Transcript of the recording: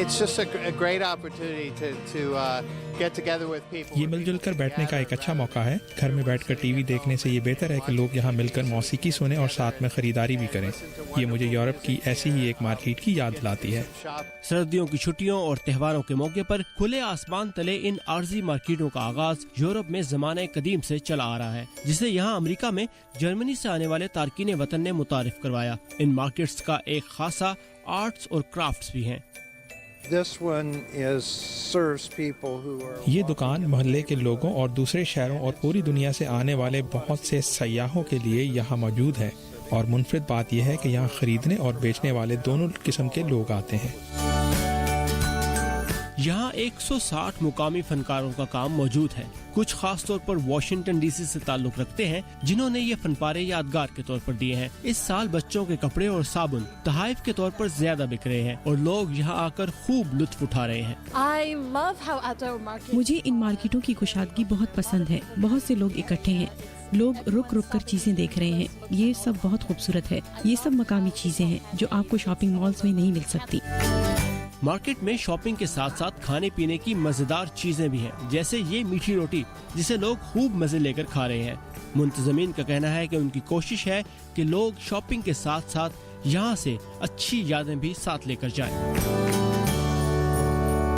It's just a great opportunity to get together with people. یہ مل جل کر بیٹھنے کا ایک اچھا موقع ہے۔ گھر میں بیٹھ کر ٹی وی دیکھنے سے یہ بہتر ہے کہ لوگ یہاں مل کر موسیقی سنیں اور ساتھ میں خریداری بھی کریں۔ یہ مجھے یورپ کی ایسی ہی ایک مارکیٹ کی یاد دلاتی ہے۔ سردیوں کی چھٹیوں اور تہواروں کے موقع پر کھلے آسمان تلے ان عارضی مارکیٹوں کا آغاز یورپ میں زمانہ قدیم سے چلا آ رہا ہے، جسے یہاں امریکہ میں جرمنی سے آنے والے تارکین وطن نے متعارف کروایا۔ ان مارکیٹس کا ایک خاصا آرٹس اور کرافٹس بھی ہیں۔ یہ دکان محلے کے لوگوں اور دوسرے شہروں اور پوری دنیا سے آنے والے بہت سے سیاحوں کے لیے یہاں موجود ہے، اور منفرد بات یہ ہے کہ یہاں خریدنے اور بیچنے والے دونوں قسم کے لوگ آتے ہیں۔ یہاں 160 مقامی فنکاروں کا کام موجود ہے۔ کچھ خاص طور پر واشنگٹن ڈی سی سے تعلق رکھتے ہیں، جنہوں نے یہ فن پارے یادگار کے طور پر دیے ہیں۔ اس سال بچوں کے کپڑے اور صابن تحائف کے طور پر زیادہ بک رہے ہیں اور لوگ یہاں آ کر خوب لطف اٹھا رہے ہیں۔ مجھے ان مارکیٹوں کی کشادگی بہت پسند ہے۔ بہت سے لوگ اکٹھے ہیں، لوگ رک رک کر چیزیں دیکھ رہے ہیں۔ یہ سب بہت خوبصورت ہے۔ یہ سب مقامی چیزیں ہیں جو آپ کو شاپنگ مالز میں نہیں مل سکتی۔ مارکیٹ میں شاپنگ کے ساتھ ساتھ کھانے پینے کی مزیدار چیزیں بھی ہیں، جیسے یہ میٹھی روٹی جسے لوگ خوب مزے لے کر کھا رہے ہیں۔ منتظمین کا کہنا ہے کہ ان کی کوشش ہے کہ لوگ شاپنگ کے ساتھ ساتھ یہاں سے اچھی یادیں بھی ساتھ لے کر جائیں۔